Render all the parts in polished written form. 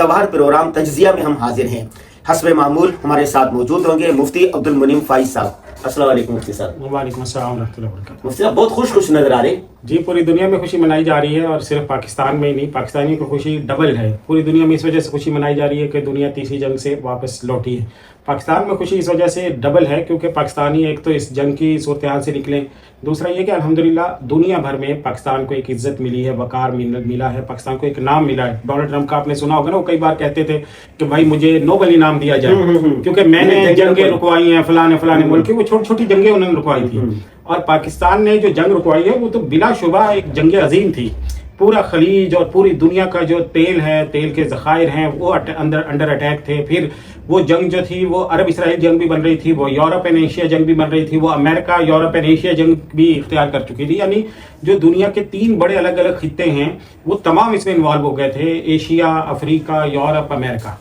ہفتہ پروگرام تجزیہ میں ہم حاضر ہیں. حسب معمول ہمارے ساتھ موجود ہوں گے مفتی عبد المنعم فائز صاحب. السلام علیکم مفتی صاحب. وعلیکم السلام ورحمۃ اللہ وبرکاتہ. مفتی صاحب بہت خوش نظر آ رہے ہیں. جی پوری دنیا میں خوشی منائی جا رہی ہے اور صرف پاکستان میں ہی نہیں, پاکستانیوں کی خوشی ڈبل ہے. پوری دنیا میں اس وجہ سے خوشی منائی جا رہی ہے کہ دنیا تیسری جنگ سے واپس لوٹی ہے. پاکستان میں خوشی اس وجہ سے ڈبل ہے کیونکہ پاکستانی ایک تو اس جنگ کی صورتحال سے نکلیں, دوسرا یہ کہ الحمدللہ دنیا بھر میں پاکستان کو ایک عزت ملی ہے, وقار ملا ہے, پاکستان کو ایک نام ملا ہے. ڈونلڈ ٹرمپ کا آپ نے سنا ہوگا نا, وہ کئی بار کہتے تھے کہ بھائی مجھے نوبل انعام دیا جائے کیونکہ میں نے جنگیں رکوائی ہیں فلاں ملک کی. وہ چھوٹی چھوٹی جنگیں انہوں نے رکوائی تھی اور پاکستان نے جو جنگ رکوائی ہے وہ تو بلا شبہ ایک جنگ عظیم تھی. پورا خلیج اور پوری دنیا کا جو تیل ہے, تیل کے ذخائر ہیں, وہ انڈر اٹیک تھے. پھر وہ جنگ جو تھی وہ عرب اسرائیل جنگ بھی بن رہی تھی, وہ یورپ اینڈ ایشیا جنگ بھی بن رہی تھی, وہ امریکہ یورپ اینڈ ایشیا جنگ بھی اختیار کر چکی تھی. یعنی جو دنیا کے 3 بڑے الگ الگ خطے ہیں وہ تمام اس میں انوالو ہو گئے تھے, ایشیا, افریقہ, یورپ, امریکہ.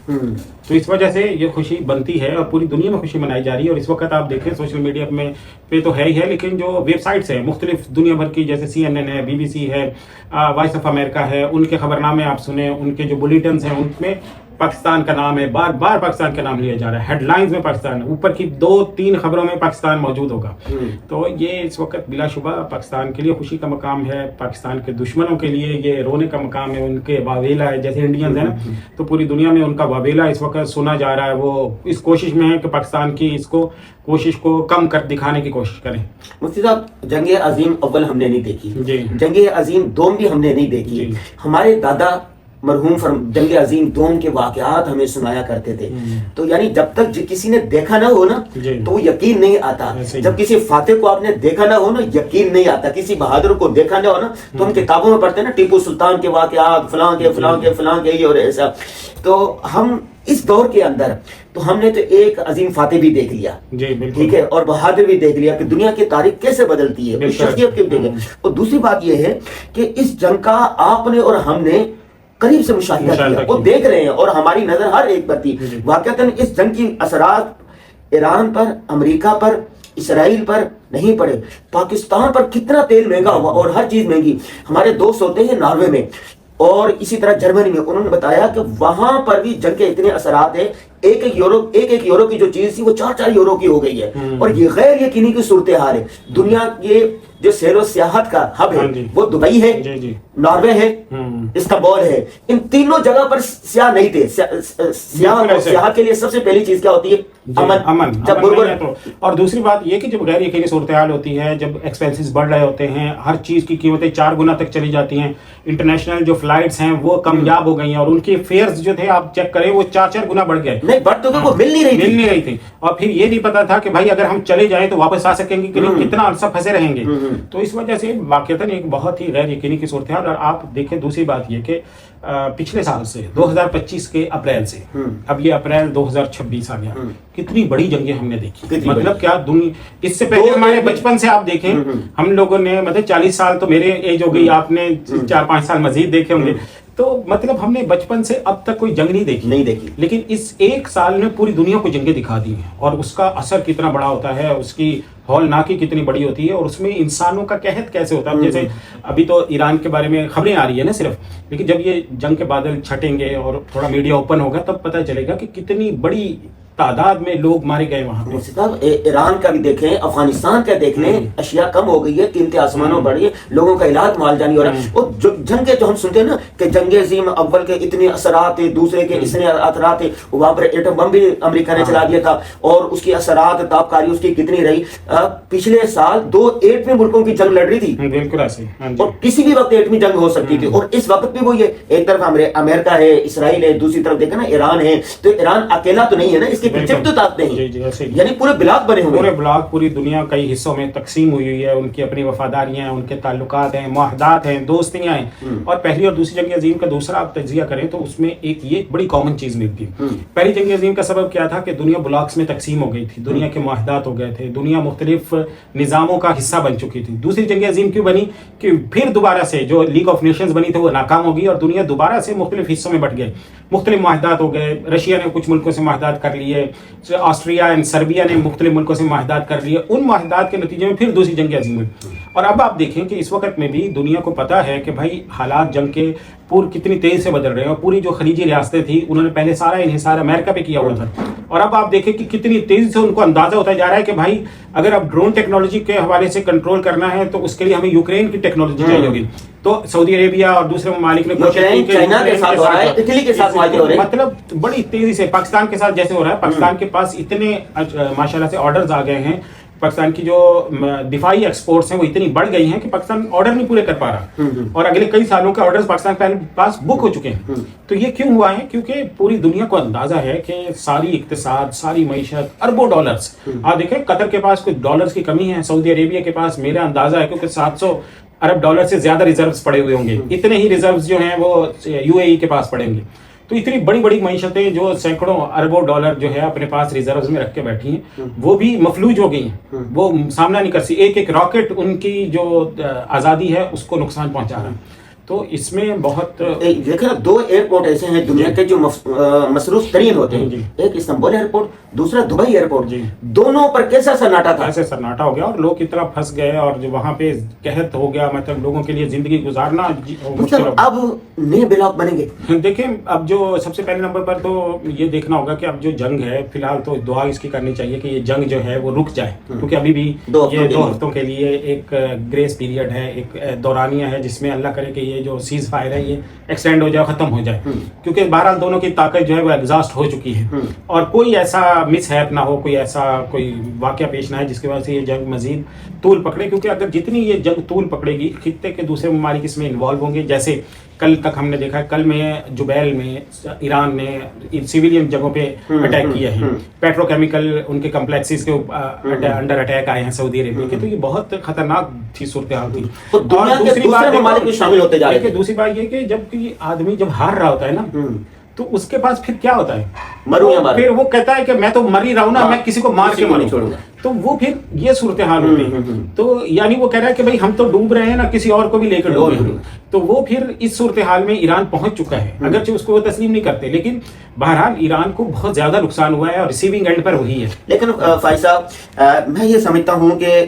تو اس وجہ سے یہ خوشی بنتی ہے اور پوری دنیا میں خوشی منائی جا رہی ہے. اور اس وقت آپ دیکھیں سوشل میڈیا میں پہ تو ہے ہی ہے, لیکن جو ویب سائٹس ہیں مختلف دنیا بھر کی, جیسے CNN ہے, BBC ہے, وائس آف امریکہ ہے, ان کے خبرنامے آپ سنیں, ان کے جو بلیٹنز ہیں ان میں پاکستان کا نام ہے, بار بار پاکستان کا نام لیا جا رہا ہے. ہیڈ لائنز میں پاکستان, اوپر کی 2-3 خبروں میں پاکستان موجود ہوگا. تو یہ اس وقت بلا شبہ پاکستان کے لیے خوشی کا مقام ہے. پاکستان کے دشمنوں کے لیے یہ رونے کا مقام ہے, ان کے واویلا ہے. جیسے انڈینز ہیں نا, تو پوری دنیا میں ان کا واویلا اس وقت سنا جا رہا ہے. وہ اس کوشش میں ہے کہ پاکستان کی اس کو کوشش کو کم کر دکھانے کی کوشش کریں. مفتی صاحب جنگ عظیم اول ہم نے نہیں دیکھی, جی. جنگ عظیم دوم بھی ہم نے نہیں دیکھی. جی. ہمارے دادا مرحوم جنگ عظیم دوم کے واقعات ہمیں سنایا کرتے تھے. تو یعنی جب تک کسی نے دیکھا نہ ہو نا تو یقین نہیں آتا. جب کسی فاتح کو آپ نے دیکھا نہ ہو نا یقین نہیں آتا. کسی بہادر کو دیکھا نہ ہو نا تو ہم کتابوں میں پڑھتے ہیں نا ٹیپو سلطان کے واقعات فلاں کے یہ اور ایسا. تو ہم اس دور کے اندر تو ہم نے تو ایک عظیم فاتح بھی دیکھ لیا, ٹھیک ہے, اور بہادر بھی دیکھ لیا کہ دنیا کی تاریخ کیسے بدلتی ہے, شخصیت کے دیکھیں. اور دوسری بات یہ ہے کہ اس جنگ کا آپ نے اور ہم نے قریب سے مشاہدہ کیا, وہ دیکھ رہے ہیں اور ہماری نظر ہر ایک پر تھی. واقعتاً اس جنگ کی اثرات ایران پر, امریکہ پر, اسرائیل پر نہیں پڑے. پاکستان پر کتنا تیل مہنگا ہوا اور ہر چیز مہنگی. ہمارے دوست ہوتے ہیں ناروے میں اور اسی طرح جرمنی میں, انہوں نے بتایا کہ وہاں پر بھی جنگ کے اتنے اثرات ہیں. ایک یورو کی جو چیز تھی وہ 4 یورو کی ہو گئی ہے. اور یہ غیر یقینی کی صورتحال ہے. دنیا کے جو سیر و سیاحت کا ہب ہے وہ دبئی ہے, ناروے ہے, استنبول ہے. ان تینوں جگہ پر سیاح نہیں تھے. سیاحت کے لیے سب سے پہلی چیز کیا ہوتی ہے؟ امن. اور دوسری بات یہ کہ جب غیر یقینی صورتحال ہوتی ہے, جب ایکسپینسز بڑھ رہے ہوتے ہیں, ہر چیز کی قیمتیں 4 گنا تک چلی جاتی ہیں, انٹرنیشنل جو فلائٹس ہیں وہ کامیاب ہو گئی ہیں اور ان کے فیئرز جو تھے آپ چیک کریں وہ 4 گنا بڑھ گئے. نہیں بڑھ تو وہ مل نہیں رہی تھی. اور پھر یہ نہیں پتا تھا کہ بھائی اگر ہم چلے جائیں تو واپس آ سکیں گے کہ نہیں, کتنا عرصہ پھنسے رہیں گے. تو اس وجہ سے واقعتاً ایک بہت ہی غیر یقینی کی صورتحال. اور آپ دیکھیں دوسری بات یہ کہ پچھلے سال سے 2025 کے اپریل سے اب یہ اپریل 2026 آ گیا, کتنی بڑی جنگیں ہم نے دیکھی. مطلب کیا دنیا, اس سے پہلے ہمارے بچپن سے آپ دیکھیں ہم لوگوں نے, مطلب 40 سال تو میرے ایج ہو گئی, آپ نے 4-5 سال مزید دیکھے ہوں گے. تو مطلب ہم نے بچپن سے اب تک کوئی جنگ نہیں دیکھی. لیکن اس 1 سال نے پوری دنیا کو جنگیں دکھا دی ہیں اور اس کا اثر کتنا بڑا ہوتا ہے, اس کی ہولناکی کتنی بڑی ہوتی ہے اور اس میں انسانوں کا قحط کیسے ہوتا ہے. جیسے ابھی تو ایران کے بارے میں خبریں آ رہی ہیں نا صرف, لیکن جب یہ جنگ کے بادل چھٹیں گے اور تھوڑا میڈیا اوپن ہوگا تب پتہ چلے گا کہ کتنی بڑی تعداد میں لوگ مارے گئے وہاں پہ. ایران کا بھی دیکھیں, افغانستان کا دیکھ لیں, اشیاء کم ہو گئی ہے, قیمتیں آسمانوں بڑھی ہے, لوگوں کا علاج معالجہ ہو رہا ہے. اور جنگ کے جو ہم سنتے ہیں نا کہ جنگ عظیم اول کے اتنے اثرات ہیں, دوسرے کے اتنے اثرات ہیں, وہاں پر ایٹم بم بھی امریکہ نے چلا دیا تھا اور اس کی اثرات تابکاری اس کی کتنی رہی. پچھلے سال 2 ایٹمی ملکوں کی جنگ لڑ رہی تھی, بالکل ایسے, اور کسی بھی وقت ایٹمی جنگ ہو سکتی تھی. اور اس وقت بھی وہی ہے, ایک طرف امریکہ ہے, اسرائیل ہے, دوسری طرف دیکھا نا ایران ہے. تو ایران اکیلا تو نہیں ہے نا, اس کے پیچھے تو طاقت نہیں, یعنی پورے بلاک بنے ہوئے, پورے بلاک پوری دنیا کئی حصوں میں تقسیم ہوئی ہوئی ہے. ان کی اپنی وفاداریاں ہیں, ان کے تعلقات ہیں, معاہدات ہیں, دوستیاں ہیں. اور پہلی اور دوسری جنگ عظیم کا دوسرا آپ تجزیہ کریں تو اس میں ایک بڑی کامن چیز ملتی ہے. پہلی جنگ عظیم کا سبب کیا تھا کہ دنیا بلاکس میں تقسیم ہو گئی تھی, دنیا کے معاہدات ہو گئے تھے, دنیا مختلف نظاموں کا حصہ بن چکی تھی. دوسری جنگ عظیم کیوں بنی کہ پھر دوبارہ سے جو لیگ آف نیشنز بنی تھی وہ ناکام ہوگی اور دنیا دوبارہ سے مختلف حصوں میں بٹ گئے, مختلف معاہدات ہو گئے. رشیا نے کچھ ملکوں سے معاہدات کر لیے, آسٹریا اینڈ سربیا نے مختلف ملکوں سے معاہدات کر لیے. ان معاہدات کے نتیجے میں پھر دوسری جنگ عظیم ہوئی. اور اب آپ دیکھیں کہ اس وقت میں بھی دنیا کو پتا ہے کہ بھائی حالات جنگ کے کتنی تیزی سے بدل رہے ہیں، اور پوری جو خلیجی ریاستیں تھی انہوں نے پہلے سارا انحصار امریکہ پہ کیا ہوا تھا، اور اب آپ دیکھیں کہ کتنی تیزی سے ان کو اندازہ ہوتا جا رہا ہے کہ بھائی اگر اب ڈرون ٹیکنالوجی کے حوالے سے کنٹرول کرنا ہے تو اس کے لیے ہمیں یوکرین کی ٹیکنالوجی چاہیے ہوگی. تو سعودی عربیہ اور دوسرے ممالک نے مطلب بڑی تیزی سے پاکستان کے ساتھ جیسے ہو رہا ہے، پاکستان کے پاس اتنے ماشاءاللہ سے آرڈرز آ گئے ہیں، پاکستان کی جو دفاعی ایکسپورٹس ہیں وہ اتنی بڑھ گئی ہیں کہ پاکستان آرڈر نہیں پورے کر پا رہا، اور اگلے کئی سالوں کے آرڈرز پاکستان کے پاس بک ہو چکے ہیں. تو یہ کیوں ہوا ہے؟ کیونکہ پوری دنیا کو اندازہ ہے کہ ساری اقتصاد، ساری معیشت اربوں ڈالرز، آپ دیکھیں قطر کے پاس کچھ ڈالرز کی کمی ہے، سعودی عربیہ کے پاس میرا اندازہ ہے کیونکہ 700 ارب ڈالر سے زیادہ ریزروز پڑے ہوئے ہوں گے، اتنے ہی ریزروز جو ہیں وہ یو اے ای کے پاس پڑیں گے. تو اتنی بڑی بڑی معیشتیں جو سینکڑوں اربوں ڈالر جو ہے اپنے پاس ریزروز میں رکھ کے بیٹھی ہیں، وہ بھی مفلوج ہو گئی ہیں، وہ سامنا نہیں کر سکتی. ایک ایک راکٹ ان کی جو آزادی ہے اس کو نقصان پہنچا رہا ہے. تو اس میں بہت دیکھیں 2 ایئرپورٹ ایسے ہیں دنیا کے جو مصروف ترین ہوتے ہیں، ایک استنبول ایئرپورٹ، دوسرا دبئی ایئرپورٹ. دونوں پر کیسا سناٹا تھا، ایسے سناٹا ہو گیا اور لوگ اتنا پھنس گئے اور جو وہاں پہ قحط ہو گیا، مطلب لوگوں کے لیے زندگی گزارنا مطلب اب نئے بلاک بنیں گے. دیکھیں اب جو سب سے پہلے نمبر پر تو یہ دیکھنا ہوگا کہ اب جو جنگ ہے فی الحال تو دعا اس کی کرنی چاہیے کہ یہ جنگ جو ہے وہ رک جائے، کیونکہ ابھی بھی یہ 2 ہفتوں کے لیے ایک گریس پیریڈ ہے، ایک دورانیہ ہے جس میں اللہ کرے کہ یہ جو سیز فائر ہے یہ ایکسٹینڈ ہو جائے، ختم ہو جائے، کیونکہ بہرحال دونوں کی طاقت جو ہے وہ ایگزاسٹ ہو چکی ہے، اور کوئی ایسا مس ہیپ نہ ہو، کوئی ایسا کوئی واقعہ پیش نہ ہے جس کی وجہ سے یہ جنگ مزید طول پکڑے. کیونکہ اگر جتنی یہ جنگ طول پکڑے گی خطے کے دوسرے ممالک اس میں انوالو ہوں گے. جیسے کل تک ہم نے دیکھا ہے، کل میں جبیل میں ایران نے سیویلین جگہوں پہ اٹیک کیا ہے، پیٹرو کیمیکل ان کے کمپلیکسز کے انڈر اٹیک آئے ہیں سعودی عربیہ کے. تو یہ بہت خطرناک تھی صورتحال تھی. اور دوسری بات شامل ہوتے جا رہے ہیں. دوسری بات یہ کہ جب کوئی آدمی جب ہار رہا ہوتا ہے نا تو اس کے پاس پھر کیا ہوتا ہے، پھر وہ کہتا ہے کہ میں تو مر ہی رہا ہوں نا، میں کسی کو مار کے نہیں چھوڑوں گا. تو وہ پھر یہ صورتحال ہوتی ہے. تو یعنی وہ کہہ رہا ہے کہ بھائی ہم تو ڈوب رہے ہیں نا، کسی اور کو بھی لے کر ڈوب رہے ہیں. تو وہ پھر اس صورتحال میں ایران پہنچ چکا ہے، اگرچہ اس کو وہ تسلیم نہیں کرتے، لیکن بہرحال ایران کو بہت زیادہ نقصان ہوا ہے اور ریسیونگ اینڈ پر وہی ہے. لیکن فائز صاحب میں یہ سمجھتا ہوں کہ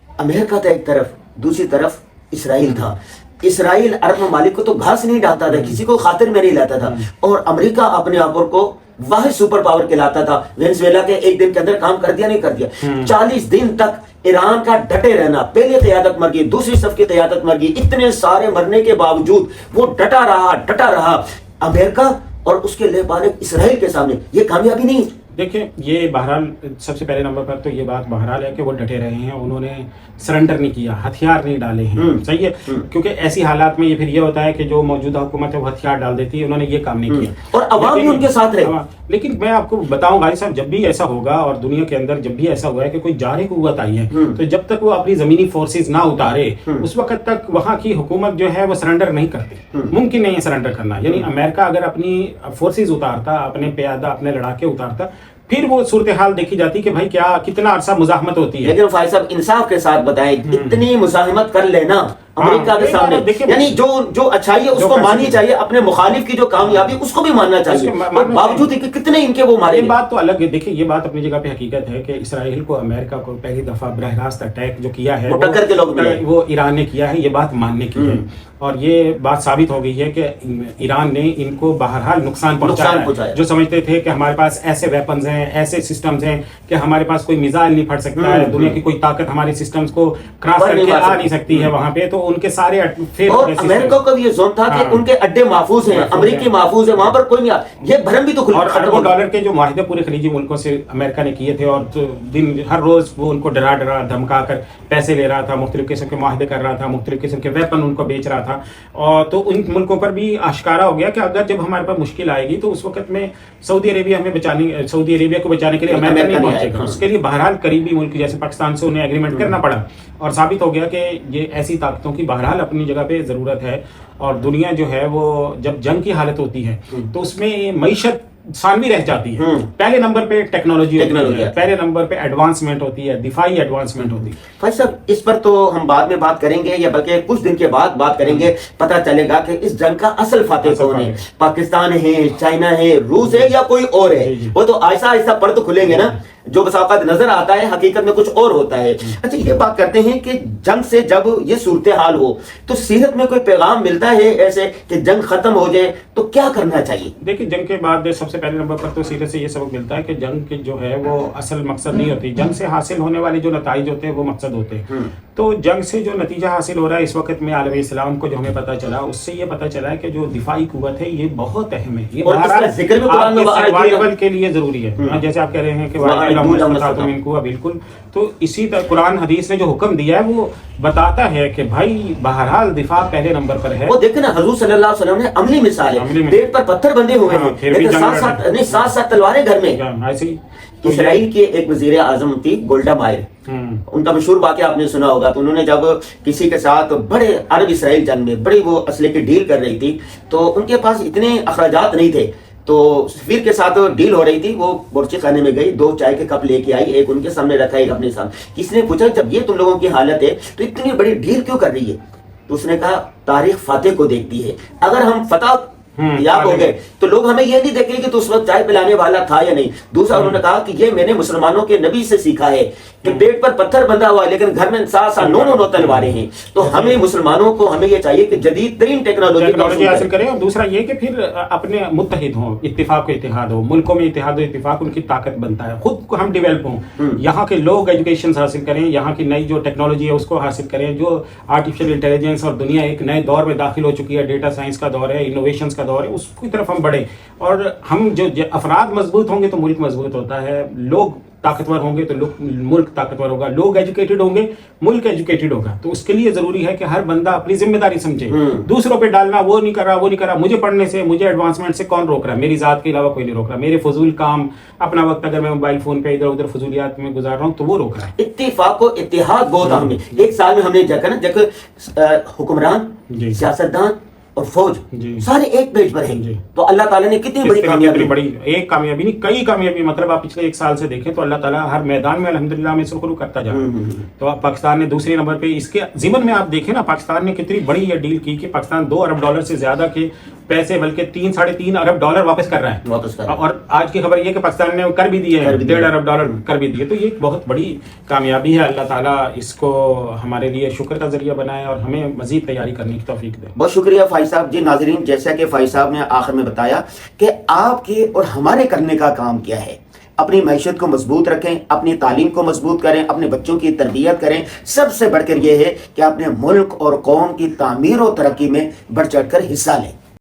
امریکہ تھا ایک طرف، دوسری طرف اسرائیل تھا. اسرائیل عرب ممالک کو تو گھاس نہیں ڈالتا تھا، کسی کو خاطر میں نہیں لاتا تھا، اور امریکہ اپنے آپ کو واحد سپر پاور کہلاتا تھا. وینزویلا کے ایک دن کے اندر کام کر دیا نہیں کر دیا. 40 دن تک ایران کا ڈٹے رہنا، پہلی قیادت مر گئی، دوسری صف کی قیادت مر گئی، اتنے سارے مرنے کے باوجود وہ ڈٹا رہا. امریکہ اور اس کے لیبارک اسرائیل کے سامنے یہ کامیابی نہیں. دیکھیں یہ بہرحال سب سے پہلے نمبر پر تو یہ بات بہرحال ہے کہ وہ ڈٹے رہے ہیں، انہوں نے سرنڈر نہیں کیا، ہتھیار نہیں ڈالے ہیں. صحیح ہے، کیونکہ ایسی حالات میں یہ پھر یہ ہوتا ہے کہ جو موجودہ حکومت ہے وہ ہتھیار ڈال دیتی ہے، انہوں نے یہ کام نہیں کیا اور عوام بھی ان کے ساتھ رہے. لیکن میں آپ کو بتاؤں بھائی صاحب، جب بھی ایسا ہوگا اور دنیا کے اندر جب بھی ایسا ہوا ہے کہ کوئی جارح قوت آئی ہے، تو جب تک وہ اپنی زمینی فورسز نہ اتارے اس وقت تک وہاں کی حکومت جو ہے وہ سرنڈر نہیں کرتی. ممکن نہیں ہے سرنڈر کرنا. یعنی امریکہ اگر اپنی فورسز اتارتا، اپنے پیادہ اپنے لڑاکے اتارتا، پھر وہ صورتحال دیکھی جاتی کہ بھائی کیا کتنا عرصہ مزاحمت ہوتی ہے. لیکن فائز صاحب انصاف کے ساتھ بتائیں، اتنی مزاحمت کر لینا امریکہ کے سامنے، یعنی جو اچھائی ہے اس کو ماننی چاہیے، اپنے مخالف کی جو کامیابی اس کو بھی ماننا چاہیے، باوجود کہ کتنے ان کے وہ مارے. یہ بات تو الگ ہے. دیکھیں یہ بات اپنی جگہ پہ حقیقت ہے کہ اسرائیل کو امریکہ کو پہلی دفعہ براہ راست اٹیک جو کیا ہے وہ ایران نے کیا ہے، یہ بات ماننے کی ہے. اور یہ بات ثابت ہو گئی ہے کہ ایران نے ان کو بہرحال نقصان پہنچایا. جو سمجھتے تھے کہ ہمارے پاس ایسے ویپنز ہیں، ایسے سسٹمز ہیں کہ ہمارے پاس کوئی میزائل نہیں پھٹ سکتا ہے، دنیا کی کوئی طاقت ہماری سسٹمز کو کراس کر کے آ نہیں سکتی ہے وہاں پہ، تو ان کے سارے اور امریکہ کا بھی یہ زون تھا کہ ان کے اڈے محفوظ ہیں، امریکی محفوظ ہیں، وہاں پر کوئی نہیں. یہ بھرم بھی تو اور اربوں ڈالر کے جو معاہدے پورے خلیجی ملکوں سے امریکہ نے کیے تھے، اور ہر روز وہ ان کو ڈرا دھمکا کر پیسے لے رہا تھا، مختلف قسم کے معاہدے کر رہا تھا، مختلف قسم کے ویپن ان کو بیچ رہا تھا. اور تو ان ملکوں پر بھی آشکارا ہو گیا کہ اگر جب ہمارے پاس مشکل آئے گی تو اس وقت میں سعودی عربیہ کو بچانے کے لیے امریکہ نہیں پہنچے گا. اس کے لیے بہرحال قریبی ملک جیسے پاکستان سے انہیں ایگریمنٹ کرنا پڑا، اور ثابت ہو گیا کہ یہ ایسی طاقتوں کی بہرحال اپنی جگہ پہ ضرورت ہے. اور دنیا جو ہے وہ جب جنگ کی حالت ہوتی ہے تو اس میں معیشت ثانوی رہ جاتی ہے. پہلے نمبر پہ ٹیکنالوجی ہوتی ہے، پہلے نمبر پہ ایڈوانسمنٹ ہوتی ہے، دفاعی ایڈوانسمنٹ ہوتی ہے. فائز صاحب اس پر تو ہم بعد میں بات کریں گے، یا بلکہ کچھ دن کے بعد بات کریں گے. پتہ چلے گا کہ اس جنگ کا اصل فاتح کون ہے، پاکستان ہے، چائنا ہے، روس ہے، یا کوئی اور ہے. وہ تو آہستہ آہستہ پرت کھلیں گے نا. جو بس اوقات نظر آتا ہے حقیقت میں کچھ اور ہوتا ہے. اچھا یہ بات کرتے ہیں کہ جنگ سے جب یہ صورتحال ہو تو سیرت میں کوئی پیغام ملتا ہے ایسے کہ جنگ ختم ہو جائے تو کیا کرنا چاہیے؟ دیکھیے جنگ کے بعد سب سے پہلے نمبر پر تو سیرت سے یہ سبق ملتا ہے کہ جنگ کی جو ہے وہ اصل مقصد نہیں ہوتی. جنگ سے حاصل ہونے والے جو نتائج ہوتے ہیں وہ مقصد ہوتے ہیں. تو جنگ سے جو نتیجہ حاصل ہو رہا ہے اس وقت میں عالم اسلام کو جو ہمیں پتہ چلا اس سے یہ پتہ چلا ہے کہ جو دفاعی قوت ہے یہ بہت اہم ہے. یہ ذکر بھی قرآن میں سروائیول کے لیے ضروری ہے. جیسے آپ کہہ رہے ہیں کہ بالکل. تو اسی طرح قرآن حدیث نے جو حکم دیا ہے وہ بتاتا ہے کہ بھائی بہرحال دفاع پہلے نمبر پر ہے. وہ دیکھیں نا حضور صلی اللہ علیہ وسلم نے عملی مثال ہے, پیٹ پر پتھر بندے ہوئے ہیں, ساتھ تلواریں گھر میں. اسرائیل کے ایک وزیر اعظم تھی گولڈا مائر, ان کا مشہور واقعہ آپ نے سنا ہوگا. تو انہوں نے جب کسی کے ساتھ بڑے عرب اسرائیل جنگ میں بڑی وہ اسلحے کی ڈیل کر رہی تھی تو ان کے پاس اتنے اخراجات نہیں تھے, تو سفیر کے ساتھ ڈیل ہو رہی تھی. وہ بورچی خانے میں گئی, 2 چائے کے کپ لے کے آئی, ایک ان کے سامنے رکھا, ایک اپنے سامنے. کسی نے پوچھا جب یہ تم لوگوں کی حالت ہے تو اتنی بڑی ڈیل کیوں کر رہی ہے؟ تو اس نے کہا تاریخ فاتح کو دیکھتی ہے. اگر ہم فتح یاب ہو گئے تو لوگ ہمیں یہ نہیں دیکھیں کہ تو اس وقت چائے پلانے والا تھا یا نہیں. دوسرا انہوں نے کہا کہ یہ میں نے مسلمانوں کے نبی سے سیکھا ہے کہ پیٹ پر پتھر بندھا ہوا ہے لیکن گھر میں 9 تلواریں ہیں. تو ہمیں مسلمانوں کو ہمیں یہ چاہیے کہ جدید ترین ٹیکنالوجی حاصل کریں, اور دوسرا یہ کہ پھر اپنے متحد ہوں, اتفاق و اتحاد ہو, ملکوں میں اتحاد و اتفاق ان کی طاقت بنتا ہے. خود کو ہم ڈیولپ ہوں, یہاں کے لوگ ایجوکیشن حاصل کریں, یہاں کی نئی جو ٹیکنالوجی ہے اس کو حاصل کریں. جو آرٹیفیشیل انٹیلیجنس اور دنیا ایک نئے دور میں داخل ہو چکی ہے, ڈیٹا سائنس کا دور ہے, انوویشنز کا دور ہے, اس کی طرف ہم بڑھیں. اور ہم جو افراد مضبوط ہوں گے تو ملک مضبوط ہوتا ہے, لوگ طاقتور ہوں گے تو ملک طاقتور ہوگا, لوگ ایجوکیٹڈ ہوں گے ملک ایجوکیٹڈ ہوگا. تو اس کے لیے ضروری ہے کہ ہر بندہ اپنی ذمہ داری سمجھے. دوسروں پہ ڈالنا وہ نہیں کر رہا, مجھے پڑھنے سے, مجھے ایڈوانسمنٹ سے کون روک رہا ہے؟ میری ذات کے علاوہ کوئی نہیں روک رہا. میرے فضول کام, اپنا وقت اگر میں موبائل فون پہ ادھر ادھر فضولیات میں گزار رہا ہوں تو وہ روک رہا ہے. اتفاق و اتحاد بہت اہم ہے. ایک سال میں ہم نے دیکھا حکمران, سیاستدان اور فوج سارے ایک پیج پر ہیں. تو اللہ تعالیٰ نے کتنی بڑی کامیابی, ایک کامیابی نہیں کئی کامیابی, مطلب آپ پچھلے 1 سال سے دیکھیں تو اللہ تعالیٰ ہر میدان میں الحمدللہ میں سرخرو کرتا جا رہا ہے. تو اب پاکستان نے دوسرے نمبر پہ, اس کے ضمن میں آپ دیکھیں نا پاکستان نے کتنی بڑی یہ ڈیل کی کہ پاکستان $2 ارب سے زیادہ کے پیسے بلکہ $3-3.5 ارب واپس کر رہا ہے. اور آج کی خبر یہ کہ پاکستان نے کر بھی دیے ہیں, $1.5 ارب کر بھی دیے. تو یہ ایک بہت بڑی کامیابی ہے. اللہ تعالیٰ اس کو ہمارے لیے شکر کا ذریعہ بنائے اور ہمیں مزید تیاری کرنے کی توفیق دے. بہت شکریہ فائز صاحب. جی ناظرین, جیسا کہ فائز صاحب نے آخر میں بتایا کہ آپ کے اور ہمارے کرنے کا کام کیا ہے. اپنی معیشت کو مضبوط رکھیں, اپنی تعلیم کو مضبوط کریں, اپنے بچوں کی تربیت کریں. سب سے بڑھ کر یہ ہے کہ اپنے ملک اور قوم کی تعمیر و ترقی میں بڑھ چڑھ کر حصہ لیں.